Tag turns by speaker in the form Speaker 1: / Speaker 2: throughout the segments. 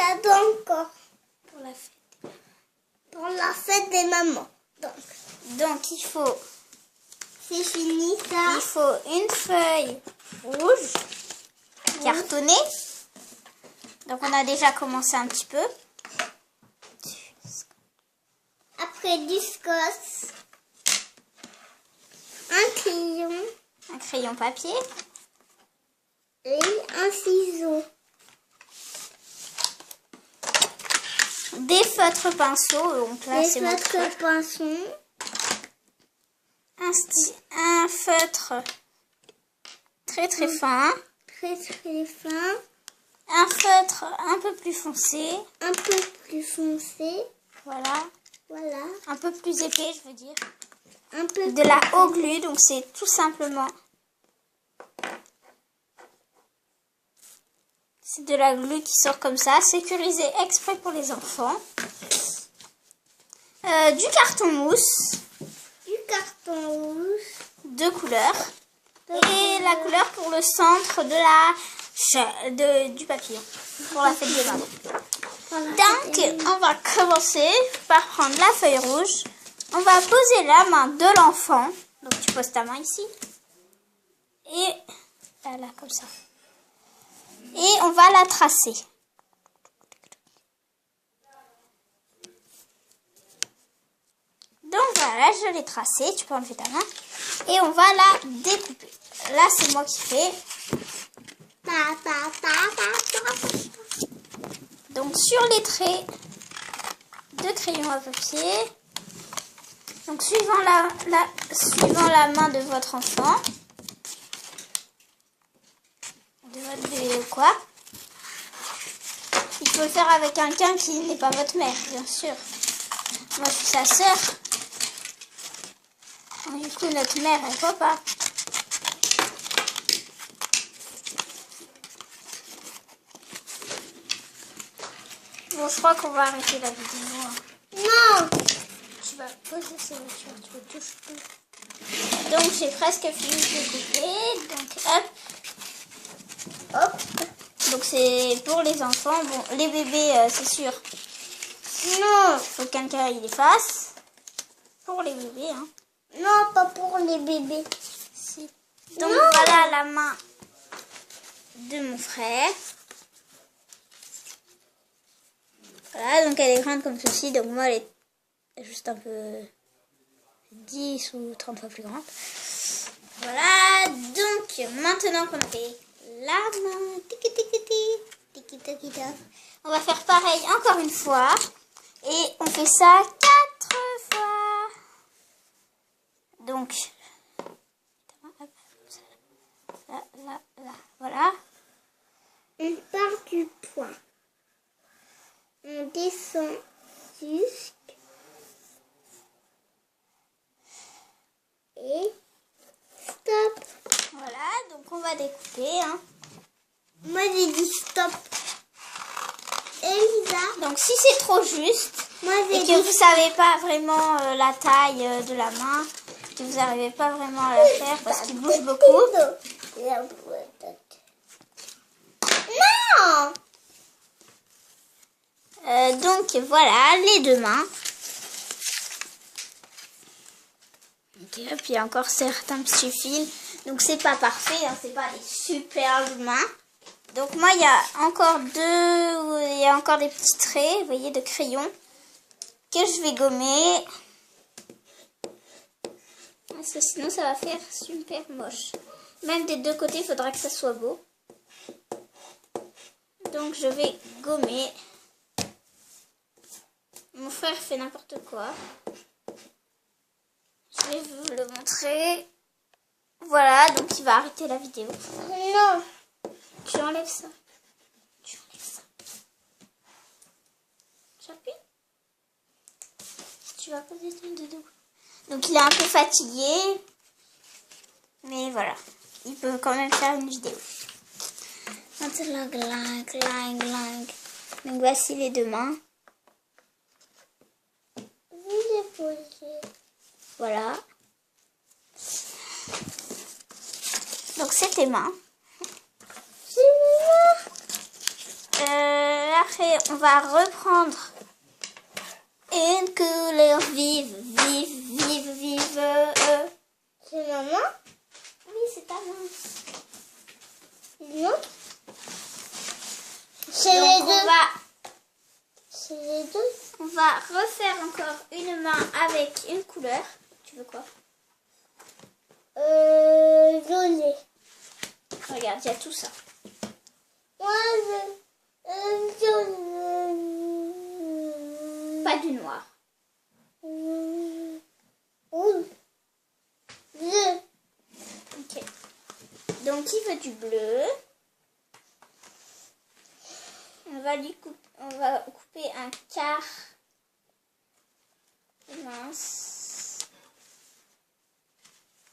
Speaker 1: cadeau encore.
Speaker 2: Pour la fête.
Speaker 1: Pour la fête des mamans.
Speaker 2: Donc il faut...
Speaker 1: C'est fini ça.
Speaker 2: Il faut une feuille rouge cartonnée. Donc on a déjà commencé un petit peu.
Speaker 1: Après du scotch. Un crayon.
Speaker 2: Un crayon papier.
Speaker 1: Et un ciseau.
Speaker 2: Des feutres pinceaux. Donc là
Speaker 1: Des
Speaker 2: c'est mon
Speaker 1: feutres pinceaux.
Speaker 2: un feutre très très fin.
Speaker 1: Très très fin.
Speaker 2: Un feutre un peu plus foncé.
Speaker 1: Un peu plus foncé.
Speaker 2: Voilà.
Speaker 1: Voilà.
Speaker 2: Un peu plus épais, je veux dire.
Speaker 1: Un peu
Speaker 2: De la haut glue, donc c'est tout simplement... C'est de la glue qui sort comme ça, sécurisé exprès pour les enfants. Du carton mousse.
Speaker 1: Du carton rouge.
Speaker 2: De couleurs. Et la couleur pour le centre de du papillon. Pour la fête des mamans. Donc, on va commencer par prendre la feuille rouge. On va poser la main de l'enfant. Donc, tu poses ta main ici. Et là, comme ça. Et on va la tracer. Donc, voilà, je l'ai tracée. Tu peux enlever ta main. Et on va la découper. Là, c'est moi qui fais. Donc, sur les traits de crayon à papier, donc suivant la main de votre enfant, de votre bébé ou quoi, il faut le faire avec quelqu'un qui n'est pas votre mère, bien sûr. Moi, je suis sa sœur. Du coup, notre mère, elle voit pas. Bon, je crois qu'on va arrêter la vidéo.
Speaker 1: Non.
Speaker 2: Tu vas poser ces voitures, tu me touches plus. Donc, j'ai presque fini de couper. Donc, hop. Hop. Donc, c'est pour les enfants. Bon, les bébés, c'est sûr.
Speaker 1: Non.
Speaker 2: Faut que quelqu'un il les fasse. Pour les bébés, hein.
Speaker 1: Non, pas pour les bébés.
Speaker 2: Si. Donc, voilà la main de mon frère. Voilà, donc elle est grande comme ceci. Donc, moi, elle est juste un peu 10 ou 30 fois plus grande. Voilà, donc maintenant qu'on a fait la main, on va faire pareil encore une fois. Et on fait ça 4 fois. Donc, là, là, là, voilà.
Speaker 1: On part du point. On descend jusqu'à... Et stop.
Speaker 2: Voilà, donc on va découper. Hein.
Speaker 1: Moi j'ai dit stop. Elisa.
Speaker 2: Donc si c'est trop juste
Speaker 1: Moi,
Speaker 2: et que vous savez pas vraiment la taille de la main, que vous n'arrivez pas vraiment à la faire parce qu'il bouge beaucoup.
Speaker 1: Non.
Speaker 2: Donc voilà, les deux mains. Ok, puis il y a encore certains petits fils. Donc c'est pas parfait, hein, c'est pas des superbes mains. Donc moi il y a encore des petits traits, vous voyez, de crayon que je vais gommer. Parce que sinon ça va faire super moche. Même des deux côtés, il faudra que ça soit beau. Donc je vais gommer. Mon frère fait n'importe quoi. Je vais vous le montrer. Voilà, donc il va arrêter la vidéo.
Speaker 1: Non.
Speaker 2: Tu enlèves ça. Tu enlèves ça. J'appuie. Tu vas poser ton doudou. Donc il est un peu fatigué. Mais voilà. Il peut quand même faire une vidéo. Donc voici les deux mains.
Speaker 1: J'ai posé.
Speaker 2: Voilà. Donc c'est tes mains.
Speaker 1: C'est moi.
Speaker 2: La après, on va reprendre une couleur vive, vive, vive, vive.
Speaker 1: C'est maman?
Speaker 2: Oui, c'est ta main.
Speaker 1: Non? C'est
Speaker 2: Donc,
Speaker 1: les deux. C'est les deux.
Speaker 2: On va refaire encore une main avec une couleur. Tu veux quoi?
Speaker 1: Violet.
Speaker 2: Regarde, il y a tout ça.
Speaker 1: Moi, violet.
Speaker 2: Pas du noir.
Speaker 1: Rouge. Bleu.
Speaker 2: Ok. Donc, qui veut du bleu? On va couper un quart mince.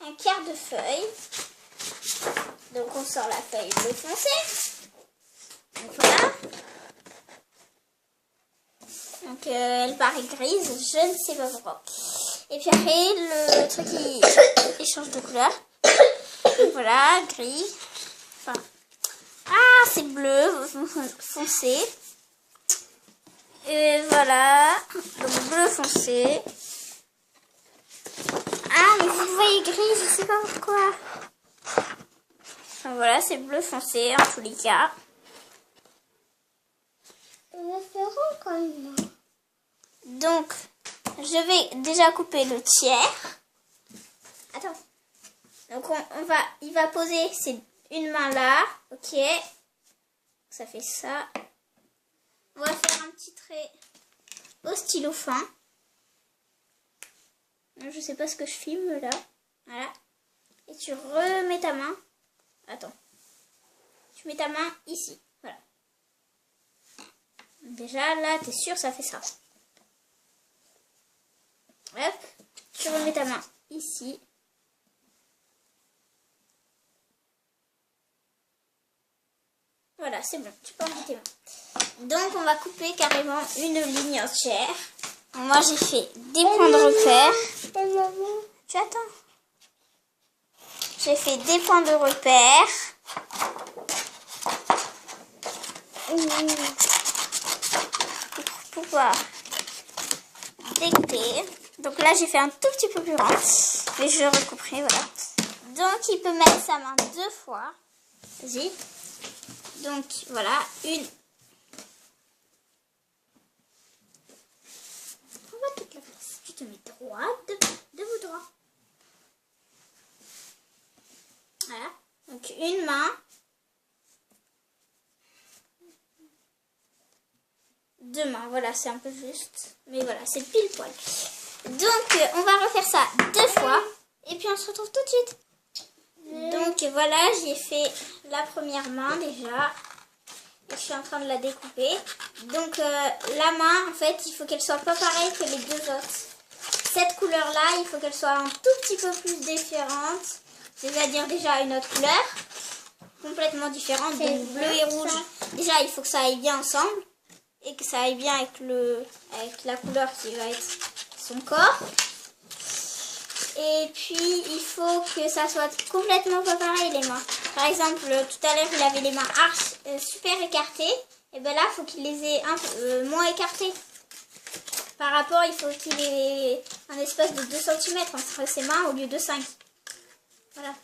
Speaker 2: Un quart de feuille. Donc, on sort la feuille bleu foncé. Donc, voilà. Donc, elle paraît grise. Je ne sais pas pourquoi. Et puis après, le truc, il change de couleur. Donc, voilà, gris. Enfin, ah, c'est bleu foncé. Et voilà, donc bleu foncé. Ah, mais vous le voyez gris, je sais pas pourquoi. Donc voilà, c'est bleu foncé en tous les cas.
Speaker 1: Référent quand même.
Speaker 2: Donc, je vais déjà couper le tiers. Attends. Donc il va poser une main là, ok. Ça fait ça. On va faire un petit trait au stylo fin. Je sais pas ce que je filme là. Voilà. Et tu remets ta main. Attends. Tu mets ta main ici. Voilà. Déjà là, t'es sûr, ça fait ça. Hop. Tu remets ta main ici. Voilà, c'est bon. Tu peux enlever tes mains. Donc, on va couper carrément une ligne entière. Moi, j'ai fait des points de repère. Tu attends. J'ai fait des points de repère. Pour pouvoir découper. Donc là, j'ai fait un tout petit peu plus grand. Mais je recouperai, voilà. Donc, il peut mettre sa main 2 fois. Vas-y. Donc, voilà, une. On va toute la place. Tu te mets droit, debout droit. Voilà. Donc, une main. 2 mains. Voilà, c'est un peu juste. Mais voilà, c'est pile poil. Donc, on va refaire ça 2 fois. Et puis, on se retrouve tout de suite. Donc voilà, j'ai fait la première main déjà. Et je suis en train de la découper. Donc la main, en fait, il faut qu'elle soit pas pareille que les deux autres. Cette couleur-là, il faut qu'elle soit un tout petit peu plus différente. C'est-à-dire déjà une autre couleur. Complètement différente. Donc bleu et rouge. Déjà, il faut que ça aille bien ensemble. Et que ça aille bien avec la couleur qui va être son corps. Et puis, il faut que ça soit complètement pas pareil, les mains. Par exemple, tout à l'heure, il avait les mains super écartées. Et bien là, il faut qu'il les ait un peu moins écartées. Par rapport, il faut qu'il ait un espace de 2 cm entre ses mains au lieu de 5. Voilà.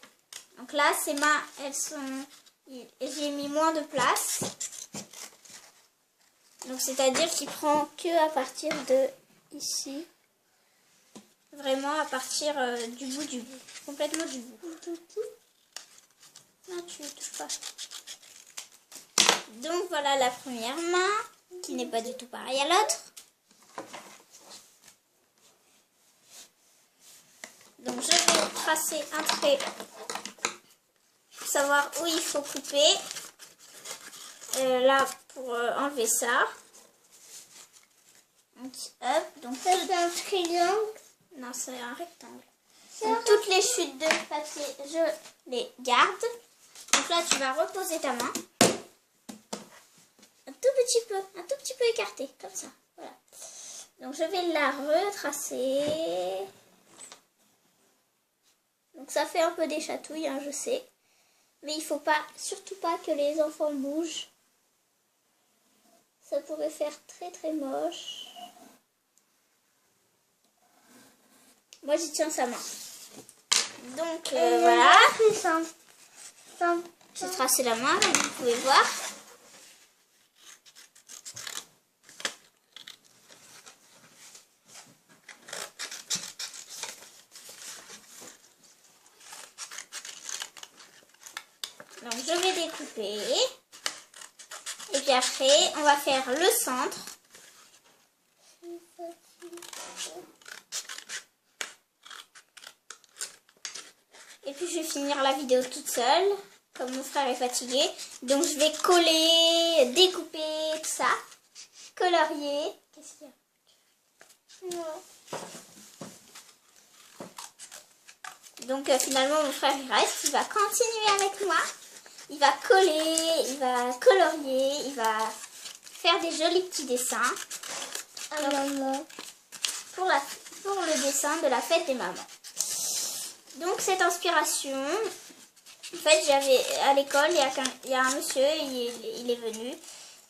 Speaker 2: Donc là, ses mains, elles sont... J'ai mis moins de place. Donc, c'est-à-dire qu'il prend que à partir de ici. Vraiment à partir du bout. Complètement du bout. Non, tu ne touches pas. Donc voilà la première main, qui n'est pas du tout pareille à l'autre. Donc je vais tracer un trait pour savoir où il faut couper. Là, pour enlever ça. Donc, hop. Donc,
Speaker 1: Ça c'est un triangle.
Speaker 2: non, c'est un rectangle. Donc, toutes les chutes de papier, je les garde. Donc là, tu vas reposer ta main. Un tout petit peu écartée, comme ça. Voilà. Donc, je vais la retracer. Donc, ça fait un peu des chatouilles, hein, je sais. Mais il faut pas, surtout pas que les enfants bougent. ça pourrait faire très très moche. Moi j'y tiens sa main. Donc voilà. J'ai tracé la main, comme vous pouvez voir. Donc je vais découper. Et puis après, on va faire le centre. Et puis je vais finir la vidéo toute seule, comme mon frère est fatigué. Donc je vais coller, découper, tout ça. Colorier. Qu'est-ce qu'il y a? Non. Donc finalement mon frère il reste, il va continuer avec moi. Il va coller, il va colorier, il va faire des jolis petits dessins. Donc, pour le dessin de la fête des mamans. Donc cette inspiration, en fait j'avais à l'école, il y a un monsieur, il est venu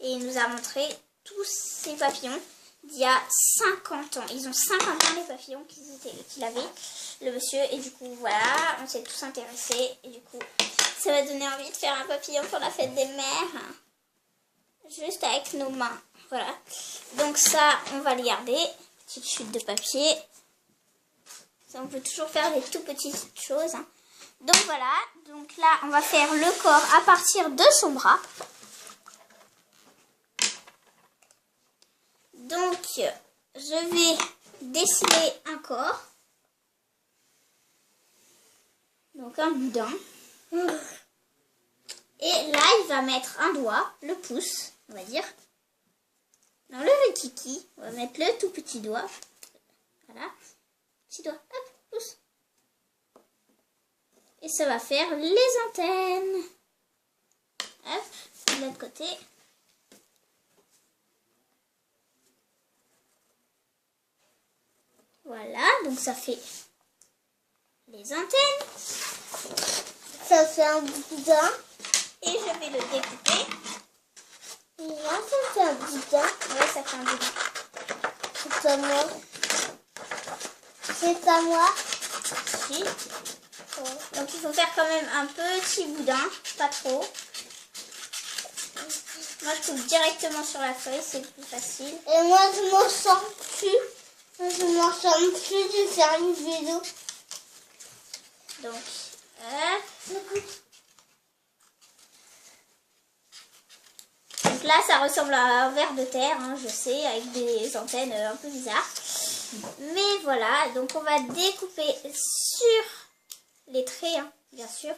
Speaker 2: et il nous a montré tous ces papillons d'il y a 50 ans. Ils ont 50 ans les papillons qu'il avait, le monsieur, et du coup voilà, on s'est tous intéressés et du coup ça m'a donné envie de faire un papillon pour la fête des mères, juste avec nos mains, voilà. Donc ça, on va le garder, petite chute de papier. Ça, on peut toujours faire des tout petites choses, hein. Donc voilà, donc là, on va faire le corps à partir de son bras. Donc, je vais dessiner un corps. Donc un boudin. Et là, il va mettre un doigt, le pouce, on va dire. Dans le kiki, on va mettre le tout petit doigt. Voilà. Petit doigt, hop, pouce. Et ça va faire les antennes. Hop, de l'autre côté. Voilà, donc ça fait les antennes.
Speaker 1: Ça fait un boudin.
Speaker 2: Et je vais le découper.
Speaker 1: Et là, ça fait un boudin.
Speaker 2: Ouais, ça fait un boudin.
Speaker 1: C'est à moi. C'est à moi.
Speaker 2: Si. Donc il faut faire quand même un petit boudin, pas trop. Moi je coupe directement sur la feuille, c'est plus facile.
Speaker 1: Et moi, je m'en sors plus. Je m'en sors plus de faire une vidéo.
Speaker 2: Donc, donc là ça ressemble à un ver de terre, hein, je sais, avec des antennes un peu bizarres. Mais voilà, donc on va découper sur les traits, hein, bien sûr.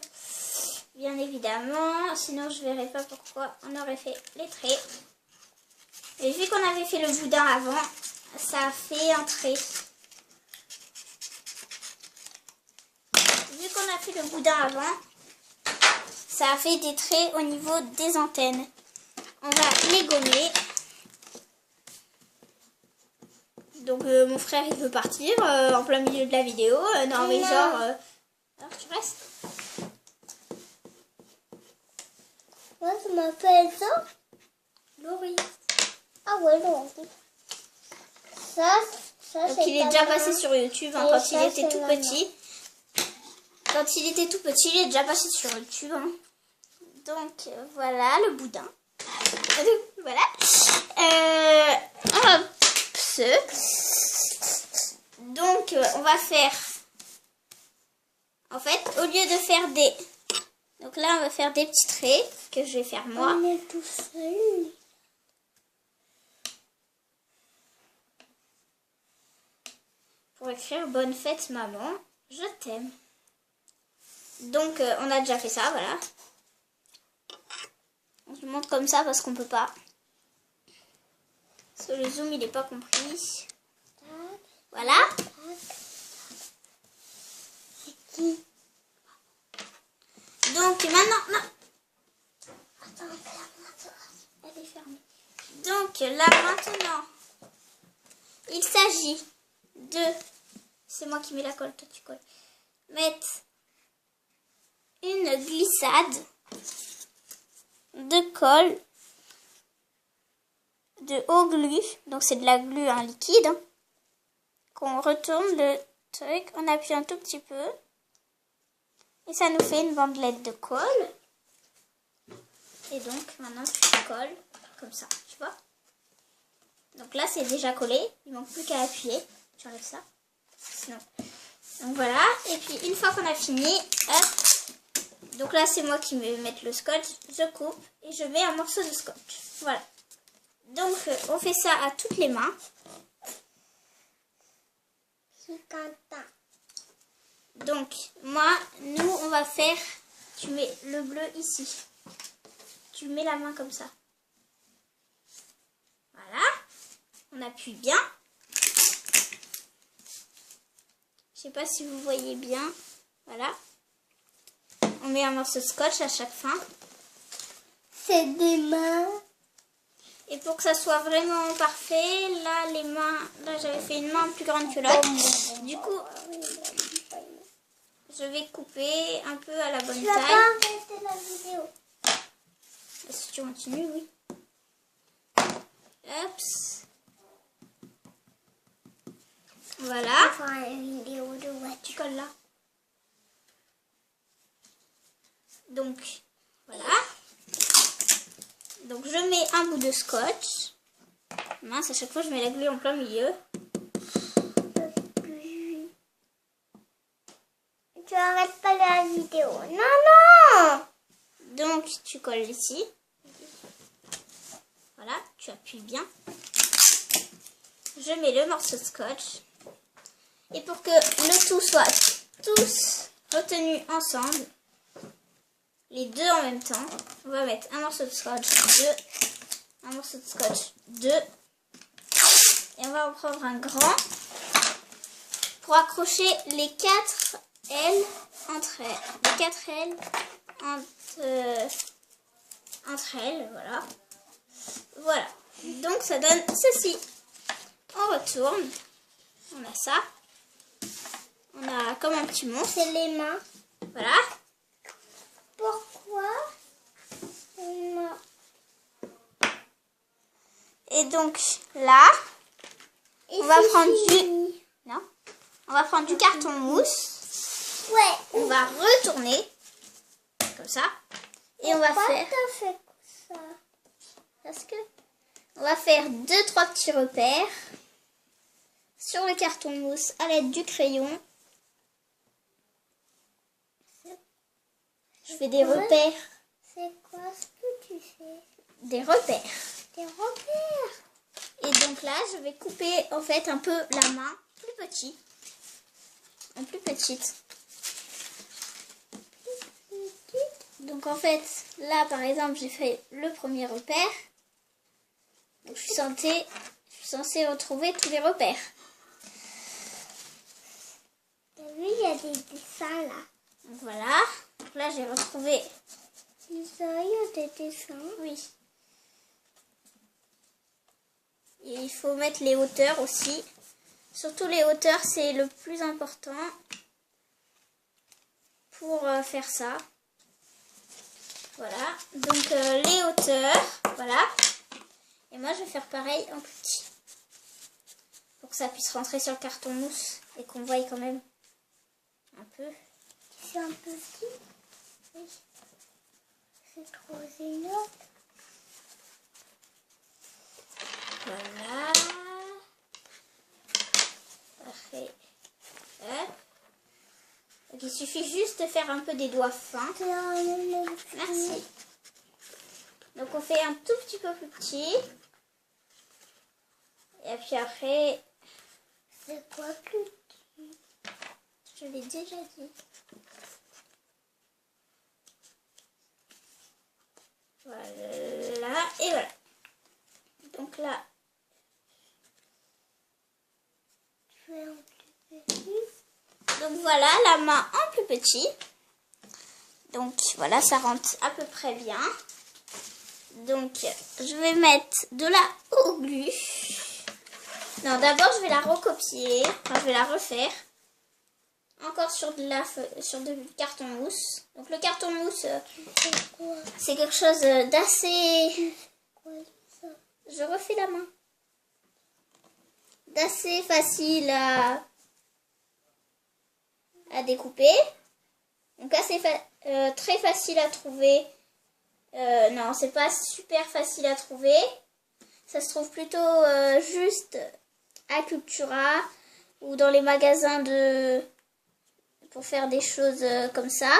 Speaker 2: Bien évidemment, sinon je verrai pas pourquoi on aurait fait les traits. Et vu qu'on avait fait le boudin avant, ça a fait un trait. Vu qu'on a fait le boudin avant, ça a fait des traits au niveau des antennes. On va les gommer. Donc mon frère il veut partir en plein milieu de la vidéo. Non mais genre... Alors tu restes?
Speaker 1: Moi, je m'appelle ça.
Speaker 2: Laurie.
Speaker 1: Ah ouais, Laurie. Ça
Speaker 2: Donc
Speaker 1: c'est
Speaker 2: il est déjà passé sur YouTube, hein,
Speaker 1: Et
Speaker 2: quand
Speaker 1: ça,
Speaker 2: il était
Speaker 1: c'est
Speaker 2: tout
Speaker 1: maman.
Speaker 2: petit. Quand il était tout petit, il est déjà passé sur YouTube. Hein. Donc voilà le boudin. Voilà. Hop, donc on va faire... En fait, au lieu de faire des... Donc là, on va faire des petits traits que je vais faire moi.
Speaker 1: On est tout seul.
Speaker 2: Pour écrire bonne fête maman, je t'aime. Donc on a déjà fait ça, voilà. On se montre comme ça parce qu'on peut pas. Parce que le zoom il n'est pas compris. Voilà.
Speaker 1: C'est qui?
Speaker 2: Donc maintenant, non.
Speaker 1: Attends,
Speaker 2: Elle est fermée. Donc là maintenant, il s'agit de... C'est moi qui mets la colle, toi tu colles. Mettre une glissade de colle de eau glu. Donc c'est de la glu en liquide. Hein, qu'on retourne le truc, on appuie un tout petit peu. Et ça nous fait une bandelette de colle. Et donc maintenant tu colles comme ça, tu vois. Donc là c'est déjà collé, il manque plus qu'à appuyer. J'enlève ça. Sinon. Donc voilà, et puis une fois qu'on a fini, hop. Donc là c'est moi qui vais mettre le scotch, je coupe et je mets un morceau de scotch. Voilà. Donc on fait ça à toutes les mains. Donc nous on va faire, tu mets le bleu ici. Tu mets la main comme ça. Voilà. On appuie bien. Je sais pas si vous voyez bien. Voilà. On met un morceau de scotch à chaque fin.
Speaker 1: C'est des mains.
Speaker 2: Et pour que ça soit vraiment parfait, là les mains, là j'avais fait une main plus grande que l'autre. Du coup, je vais couper un peu à la bonne
Speaker 1: Tu vas
Speaker 2: taille.
Speaker 1: pas arrêter la vidéo.
Speaker 2: Si tu continues, oui. Hop. Voilà.
Speaker 1: On va faire une vidéo de voiture.
Speaker 2: Tu colles là. Donc, voilà. Donc, je mets un bout de scotch. Mince, à chaque fois, je mets la glu en plein milieu.
Speaker 1: Tu arrêtes pas la vidéo. Non, non.
Speaker 2: Donc, tu colles ici. Voilà, tu appuies bien. Je mets le morceau de scotch. Et pour que le tout soit tous retenus ensemble, les deux en même temps, on va mettre un morceau de scotch, deux, un morceau de scotch, deux. Et on va en prendre un grand pour accrocher les 4 ailes entre elles. Les 4 ailes entre elles, voilà. Voilà. Donc ça donne ceci. On retourne. On a ça. On a comme un petit monstre.
Speaker 1: C'est les mains.
Speaker 2: Voilà.
Speaker 1: Pourquoi?
Speaker 2: Et donc là, on va prendre
Speaker 1: fini.
Speaker 2: du... Non. On va prendre du carton mousse.
Speaker 1: Ouais.
Speaker 2: On va retourner. Comme ça. Et on va
Speaker 1: Pourquoi
Speaker 2: faire...
Speaker 1: t'as fait ça?
Speaker 2: Parce que... On va faire 2-3 petits repères sur le carton mousse à l'aide du crayon. Je fais des repères.
Speaker 1: C'est quoi ce que tu fais?
Speaker 2: Des repères.
Speaker 1: Des repères.
Speaker 2: Et donc là, je vais couper en fait un peu la main plus petit. En plus petite. Donc en fait, là par exemple, j'ai fait le premier repère. Donc je suis censée retrouver tous les repères.
Speaker 1: T'as vu, il y a des dessins là.
Speaker 2: Donc voilà. Donc là, j'ai retrouvé.
Speaker 1: Il y a des dessins.
Speaker 2: Oui. Et il faut mettre les hauteurs aussi. Surtout les hauteurs, c'est le plus important pour faire ça. Voilà. Donc les hauteurs, voilà. Et moi, je vais faire pareil en plus petit. Pour que ça puisse rentrer sur le carton mousse et qu'on voie quand même un peu.
Speaker 1: C'est un peu petit. Oui. C'est trop énorme.
Speaker 2: Voilà. Parfait. Hop. Donc, il suffit juste de faire un peu des doigts fins. Merci. Donc on fait un tout petit peu plus petit. Et puis après...
Speaker 1: C'est quoi plus petit?
Speaker 2: Je l'ai déjà dit. Voilà. Et voilà. Donc là...
Speaker 1: Tu fais un plus petit.
Speaker 2: Donc voilà la main en plus petit. Donc voilà, ça rentre à peu près bien. Donc je vais mettre de la eau glu. Non, d'abord je vais la recopier. Enfin, je vais la refaire. Encore sur du carton mousse. Donc le carton mousse, c'est quelque chose d'assez...
Speaker 1: Quoi ça?
Speaker 2: Je refais la main. D'assez facile à découper. Donc très facile à trouver. Non, c'est pas super facile à trouver. Ça se trouve plutôt juste à Cultura ou dans les magasins pour faire des choses comme ça.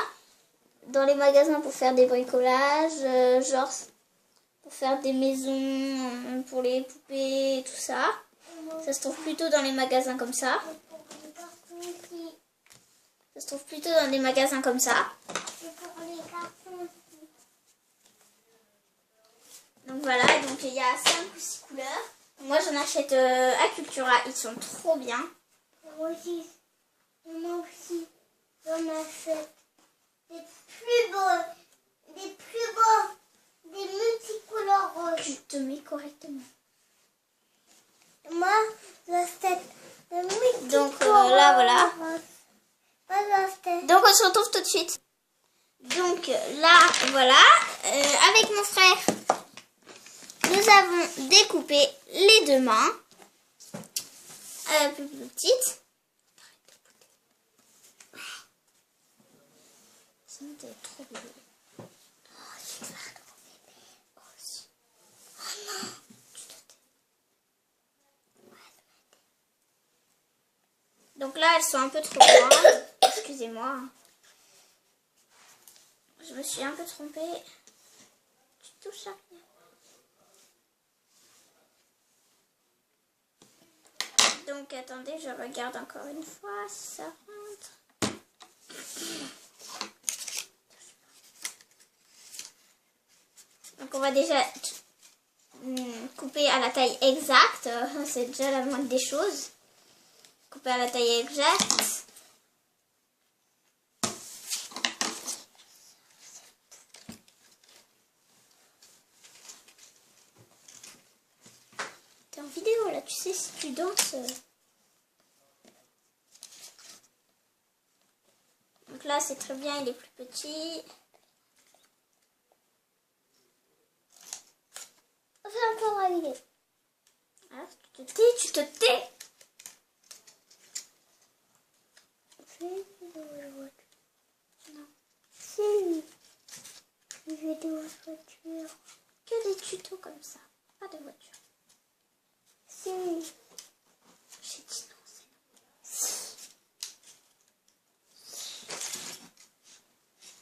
Speaker 2: Dans les magasins pour faire des bricolages, genre pour faire des maisons pour les poupées et tout ça. Ça se trouve plutôt dans les magasins comme ça. Ça se trouve plutôt dans des magasins comme ça. Donc voilà, donc il y a 5 ou 6 couleurs. Moi j'en achète à Cultura, ils sont trop bien.
Speaker 1: Moi aussi, j'en achète des plus beaux, des multicolores roses.
Speaker 2: Tu te mets correctement.
Speaker 1: Moi, j'achète des multicolores.
Speaker 2: Donc là voilà.
Speaker 1: Roses.
Speaker 2: Donc on se retrouve tout de suite. Donc là voilà, avec mon frère, nous avons découpé les 2 mains plus petites. Sinon t'es trop bébé. Oh, tu vas trop bébé. Aussi. Oh non, tu te tais. Donc là elles sont un peu trop grandes. Excusez-moi. Je me suis un peu trompée. Tu touches à rien. Donc attendez, je regarde encore une fois si ça rentre. Donc on va déjà couper à la taille exacte. C'est déjà la moindre des choses. Couper à la taille exacte. T'es en vidéo là, tu sais, si tu danses. Donc là c'est très bien, il est plus petit.
Speaker 1: C'est encore arrivé.
Speaker 2: Alors tu te tais, tu te tais. Non.
Speaker 1: Si. Je vais de voiture.
Speaker 2: Que des tutos comme ça, pas de voiture.
Speaker 1: Si.
Speaker 2: J'ai dit non, c'est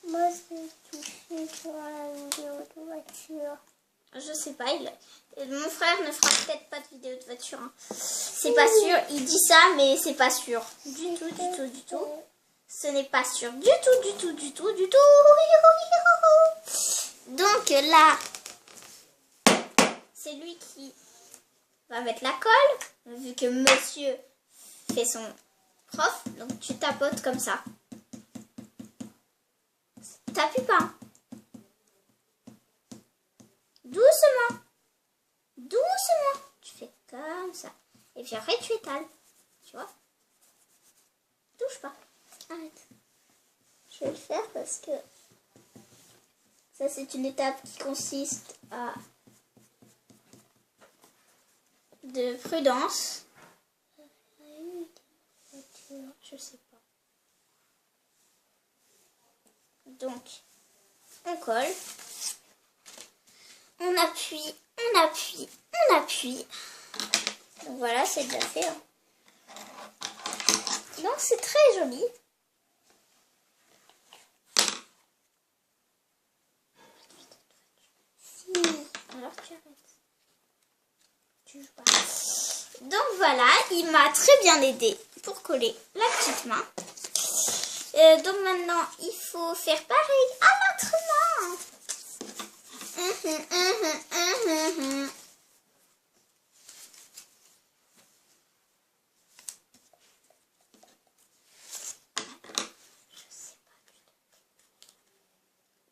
Speaker 2: non.
Speaker 1: Moi, je vais toucher sur la vidéo de voiture.
Speaker 2: Je sais pas, mon frère ne fera peut-être pas de vidéo de voiture. Hein. C'est pas sûr, il dit ça, mais c'est pas sûr. Du tout, du tout, du tout. Ce n'est pas sûr. Du tout, du tout, du tout, du tout. Donc là, c'est lui qui va mettre la colle, vu que monsieur fait son prof. Donc tu tapotes comme ça. T'appuies pas. Doucement. Doucement. Tu fais comme ça. Et puis après tu étales. Tu vois? Touche pas. Arrête. Je vais le faire parce que ça c'est une étape qui consiste à de prudence. Je sais pas. Donc on colle. On appuie, on appuie, on appuie. Donc voilà, c'est déjà fait. Hein. Donc c'est très joli. Si. Alors tu arrêtes. Tu joues pas. Donc voilà, il m'a très bien aidé pour coller la petite main. Donc maintenant, il faut faire pareil à notre main.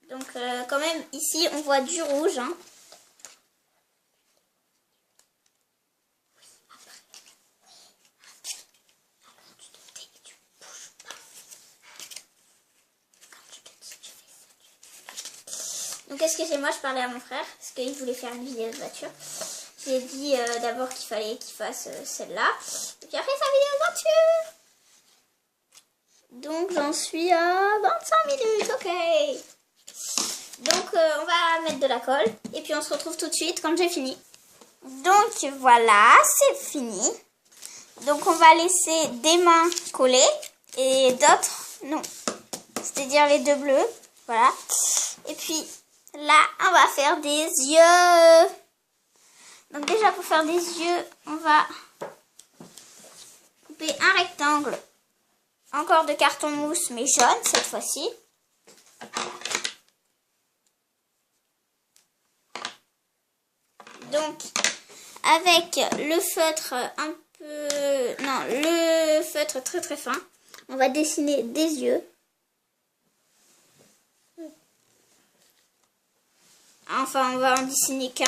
Speaker 2: Donc quand même ici on voit du rouge. Hein. Donc excusez-moi, je parlais à mon frère parce qu'il voulait faire une vidéo de voiture. Je J'ai dit d'abord qu'il fallait qu'il fasse celle-là. Et puis après, sa vidéo voiture. Donc, j'en suis à 25 minutes, ok. Donc, on va mettre de la colle. Et puis, on se retrouve tout de suite quand j'ai fini. Donc, voilà, c'est fini. Donc, on va laisser des mains collées et d'autres non. C'est-à-dire les deux bleus. Voilà. Et puis, là, on va faire des yeux. Donc, déjà, pour faire des yeux, on va couper un rectangle. Encore de carton mousse, mais jaune cette fois-ci. Donc, avec le feutre un peu... Non, le feutre très très fin. On va dessiner des yeux. Enfin, on va en dessiner qu'un.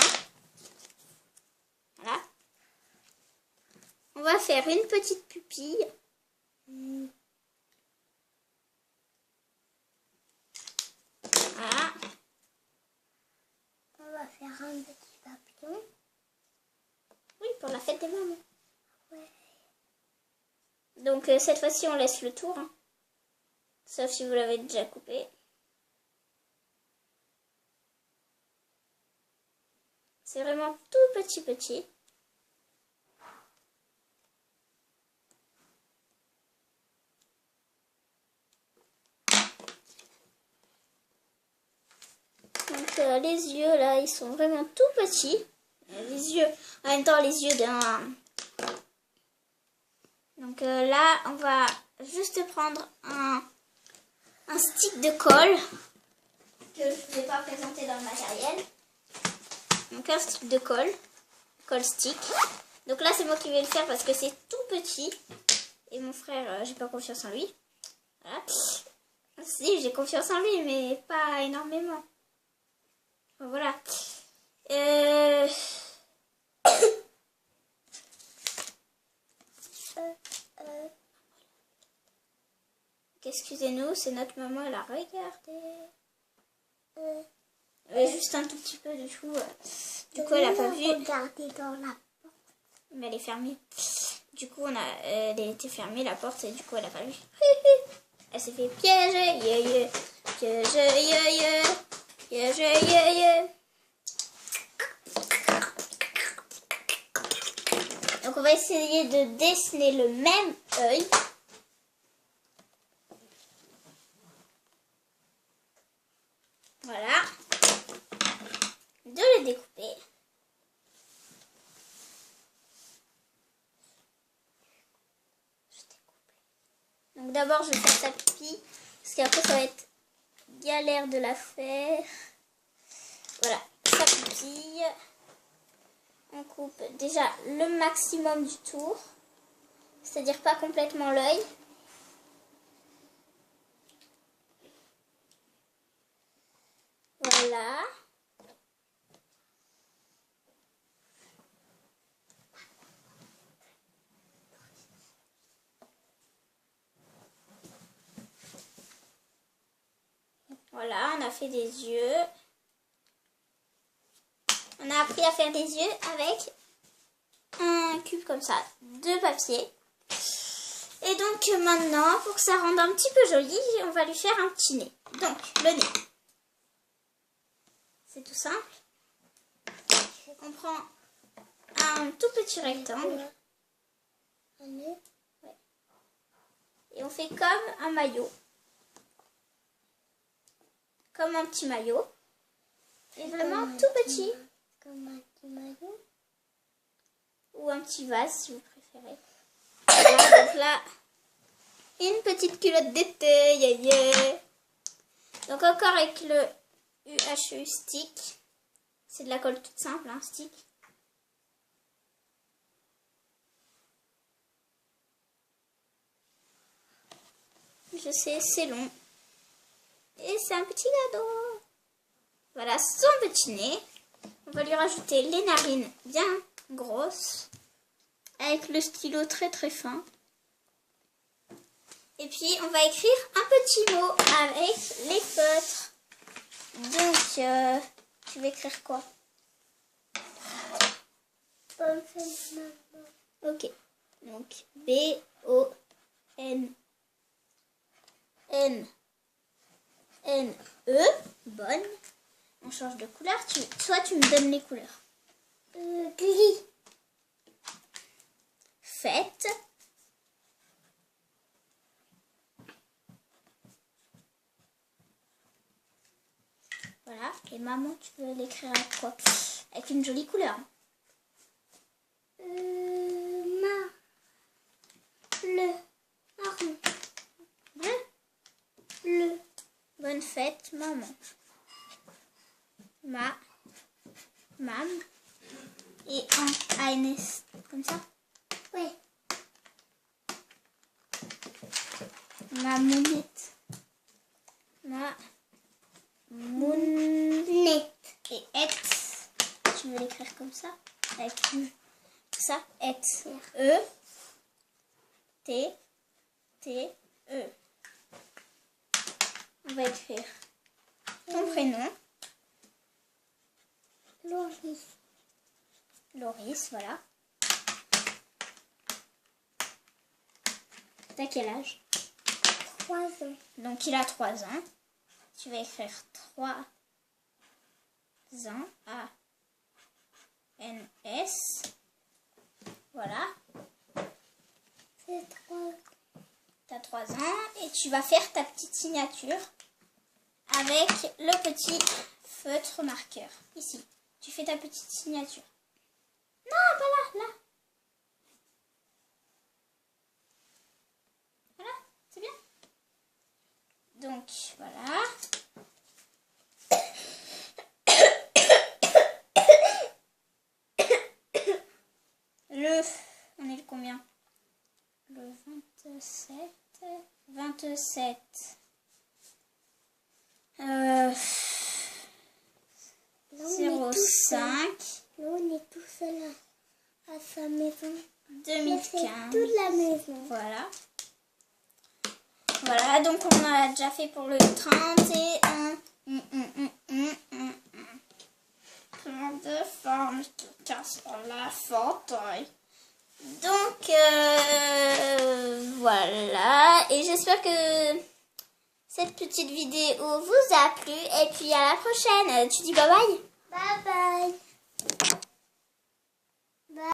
Speaker 2: Voilà. On va faire une petite pupille. Voilà.
Speaker 1: On va faire un petit papillon.
Speaker 2: Oui, pour la fête des mamans.
Speaker 1: Ouais.
Speaker 2: Donc, cette fois-ci, on laisse le tour. Hein. Sauf si vous l'avez déjà coupé. C'est vraiment tout petit. Donc les yeux là, ils sont vraiment tout petits. Les yeux, en même temps les yeux d'un... Donc là, on va juste prendre un stick de colle que je ne vais pas présenter dans le matériel. Donc un stick de colle stick. Donc là, c'est moi qui vais le faire parce que c'est tout petit. Et mon frère, j'ai pas confiance en lui. Voilà. Si, j'ai confiance en lui, mais pas énormément. Voilà. Excusez-nous, c'est notre maman, elle a regardé. Juste un tout petit peu du coup. Du coup, elle a pas vu.
Speaker 1: Regardez dans la porte.
Speaker 2: Mais elle est fermée. Du coup, elle était fermée la porte et du coup, elle a pas vu. Elle s'est fait piéger. Piéger. Donc, on va essayer de dessiner le même œil. Voilà. De le découper. Donc d'abord je vais faire sa pupille. Parce qu'après ça va être galère de la faire. Voilà, sa pupille. On coupe déjà le maximum du tour. C'est-à-dire pas complètement l'œil. Voilà. Voilà, on a fait des yeux. On a appris à faire des yeux avec un cube comme ça de papier. Et donc maintenant, pour que ça rende un petit peu joli, on va lui faire un petit nez. Donc, le nez. C'est tout simple. On prend un tout petit rectangle.
Speaker 1: Un nez.
Speaker 2: Ouais. Et on fait comme un maillot. Comme un petit maillot. Et vraiment tout petit.
Speaker 1: Comme un petit maillot.
Speaker 2: Ou un petit vase si vous préférez. Voilà, donc là, une petite culotte d'été. Yeah. Donc encore avec le UHU stick. C'est de la colle toute simple, hein, stick. Je sais, c'est long. Et c'est un petit cadeau. Voilà son petit nez. On va lui rajouter les narines bien grosses. Avec le stylo très très fin. Et puis on va écrire un petit mot avec les feutres. Donc tu vas écrire quoi?
Speaker 1: Bonne fête, maman.
Speaker 2: Ok. Donc, B-O-N-N-E. Bonne. On change de couleur. Soit tu me donnes les couleurs.
Speaker 1: Gris.
Speaker 2: Fête. Voilà. Et maman, tu veux l'écrire avec quoi? Avec une jolie couleur.
Speaker 1: Bleu. Marron.
Speaker 2: Bleu.
Speaker 1: Bleu.
Speaker 2: Bonne fête, maman. Mam. Et en ANS. Comme ça.
Speaker 1: Oui.
Speaker 2: Ma mounette. Et et. Tu veux l'écrire comme ça? Avec ça. Et. E-T-T-E. On va écrire ton prénom.
Speaker 1: Loris.
Speaker 2: Loris, voilà. T'as quel âge?
Speaker 1: 3 ans.
Speaker 2: Donc il a 3 ans. Tu vas écrire 3 ans. A-N-S. Voilà.
Speaker 1: C'est 3.
Speaker 2: Tu as 3 ans et tu vas faire ta petite signature avec le petit feutre marqueur. Ici, tu fais ta petite signature. Non, pas là, là. Voilà, c'est bien. Donc, voilà. On est le combien? Le 27. 27.
Speaker 1: Là,
Speaker 2: 05.
Speaker 1: Là, on est tout seul à sa maison.
Speaker 2: 2015.
Speaker 1: Toute la maison.
Speaker 2: Voilà. Voilà, donc on a déjà fait pour le 31. Plein de formes qui cassent dans la fauteuil. Donc, voilà. Et j'espère que cette petite vidéo vous a plu. Et puis à la prochaine. Tu dis bye bye?
Speaker 1: Bye bye.